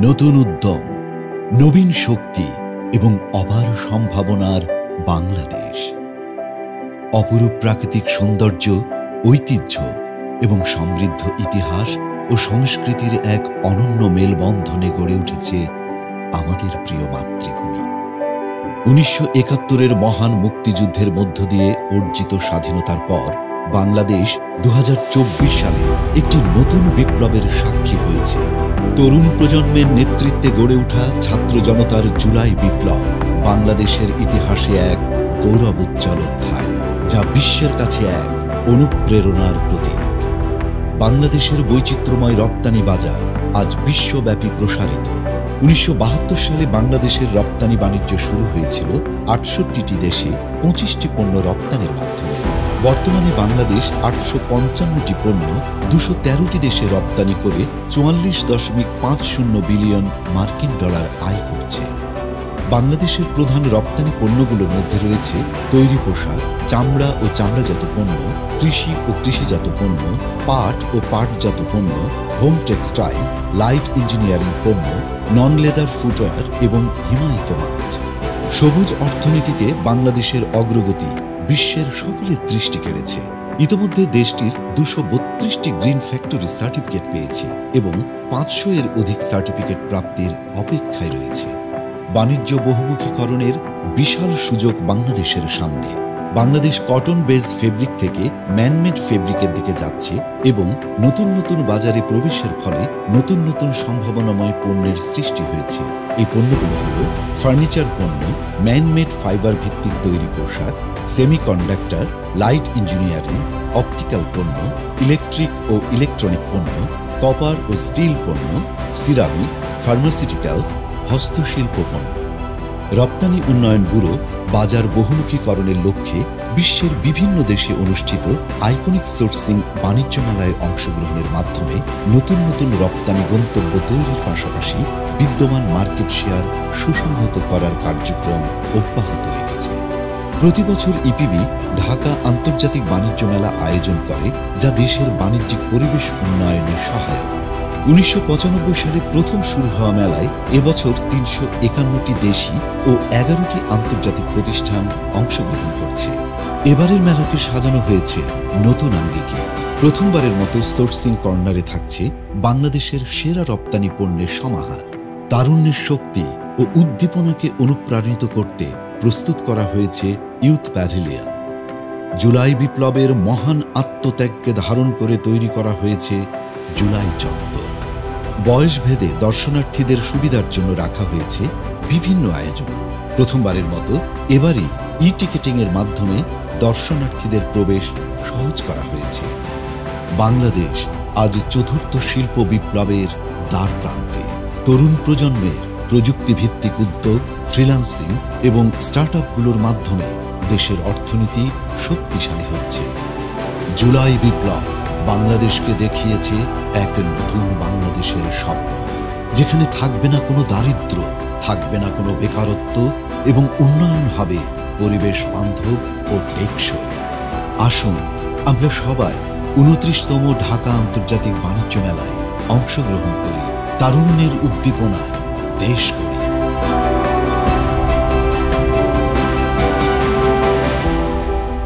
নতুন উদ্যম, নবীন শক্তি এবং অপার সম্ভাবনার বাংলাদেশ। অপরূপ প্রাকৃতিক সৌন্দর্য, ঐতিহ্য এবং সমৃদ্ধ ইতিহাস ও সংস্কৃতির এক অনন্য মেলবন্ধনে গড়ে উঠেছে আমাদের প্রিয় মাতৃভূমি। 1971-এর মহান মুক্তিযুদ্ধের মধ্য দিয়ে অর্জিত স্বাধীনতার পর বাংলাদেশ 2024 সালে একটি নতুন বিপ্লবের সাক্ষী হয়েছে। তরুণ প্রজন্মের নেতৃত্বে গড়ে ওঠা ছাত্র জনতার জুলাই বিপ্লব বাংলাদেশের ইতিহাসে এক গৌরবোজ্জ্বল অধ্যায়, যা বিশ্বের কাছে এক অনুপ্রেরণার প্রতীক। বাংলাদেশের বৈচিত্র্যময় রপ্তানি বাজার আজ বিশ্বব্যাপী প্রসারিত। 1972 সালে বাংলাদেশের রপ্তানি বাণিজ্য শুরু হয়েছিল 68টি দেশে 25টি পণ্য রপ্তানির মাধ্যমে। বর্তমানে বাংলাদেশ 855টি পণ্য 213টি দেশে রপ্তানি করে 44.50 বিলিয়ন মার্কিন ডলার আয় করছে। বাংলাদেশের প্রধান রপ্তানি পণ্যগুলোর মধ্যে রয়েছে তৈরি পোশাক, চামড়া ও চামড়াজাত পণ্য, কৃষি ও কৃষিজাত পণ্য, পাট ও পাটজাত পণ্য, হোম টেক্সটাইল, লাইট ইঞ্জিনিয়ারিং পণ্য, নন লেদার ফুটওয়্যার এবং হিমায়িত মাছ। সবুজ অর্থনীতিতে বাংলাদেশের অগ্রগতি বিশ্বের সকলের দৃষ্টি কেড়েছে। ইতোমধ্যে দেশটির 232টি গ্রিন ফ্যাক্টরি সার্টিফিকেট পেয়েছে এবং 500-এর অধিক সার্টিফিকেট প্রাপ্তির অপেক্ষায় রয়েছে। বাণিজ্য বহুমুখীকরণের বিশাল সুযোগ বাংলাদেশের সামনে। বাংলাদেশ কটন বেস ফেব্রিক থেকে ম্যানমেড ফেব্রিকের দিকে যাচ্ছে এবং নতুন নতুন বাজারে প্রবেশের ফলে নতুন নতুন সম্ভাবনাময় পণ্যের সৃষ্টি হয়েছে। এই পণ্যগুলো হল ফার্নিচার পণ্য, ম্যানমেড ফাইবার ভিত্তিক তৈরি পোশাক, সেমিকন্ডাক্টর, লাইট ইঞ্জিনিয়ারিং, অপটিক্যাল পণ্য, ইলেকট্রিক ও ইলেকট্রনিক পণ্য, কপার ও স্টিল পণ্য, সিরামিক, ফার্মাসিউটিক্যালস, হস্তশিল্প পণ্য। রপ্তানি উন্নয়ন ব্যুরো বাজার বহুমুখীকরণের লক্ষ্যে বিশ্বের বিভিন্ন দেশে অনুষ্ঠিত আইকনিক সোর্সিং বাণিজ্য মেলায় অংশগ্রহণের মাধ্যমে নতুন নতুন রপ্তানি গন্তব্য তৈরির পাশাপাশি বিদ্যমান মার্কেট শেয়ার সুসংহত করার কার্যক্রম অব্যাহত রেখেছে। প্রতি বছর ইপিবি ঢাকা আন্তর্জাতিক বাণিজ্য মেলা আয়োজন করে, যা দেশের বাণিজ্যিক পরিবেশ উন্নয়নে সহায়ক। 1995 সালে প্রথম শুরু হওয়া মেলায় এবছর 351টি দেশি ও 11টি আন্তর্জাতিক প্রতিষ্ঠান অংশগ্রহণ করছে। এবারের মেলাকে সাজানো হয়েছে নতুন আঙ্গিকে। প্রথমবারের মতো সোর্সিং কর্নারে থাকছে বাংলাদেশের সেরা রপ্তানি পণ্যের সমাহার। তারুণ্যের শক্তি ও উদ্দীপনাকে অনুপ্রাণিত করতে প্রস্তুত করা হয়েছে ইউথ প্যাভিলিয়ন। জুলাই বিপ্লবের মহান আত্মত্যাগকে ধারণ করে তৈরি করা হয়েছে জুলাই চত্বর। বয়সভেদে দর্শনার্থীদের সুবিধার জন্য রাখা হয়েছে বিভিন্ন আয়োজন। প্রথমবারের মতো এবারই ই-টিকেটিংয়ের মাধ্যমে দর্শনার্থীদের প্রবেশ সহজ করা হয়েছে। বাংলাদেশ আজ চতুর্থ শিল্প বিপ্লবের দ্বার প্রান্তে। তরুণ প্রজন্মের প্রযুক্তিভিত্তিক উদ্যোগ, ফ্রিল্যান্সিং এবং স্টার্টআপগুলোর মাধ্যমে দেশের অর্থনীতি শক্তিশালী হচ্ছে। জুলাই বিপ্লব বাংলাদেশকে দেখিয়েছে এক নতুন বাংলাদেশের স্বপ্ন, যেখানে থাকবে না কোনো দারিদ্র্য, থাকবে না কোনো বেকারত্ব এবং উন্নয়ন হবে পরিবেশ বান্ধব ও টেকসই। আসুন আমরা সবাই 29তম ঢাকা আন্তর্জাতিক বাণিজ্য মেলায় অংশগ্রহণ করি, তারুণ্যের উদ্দীপনায় দেশ গড়ি।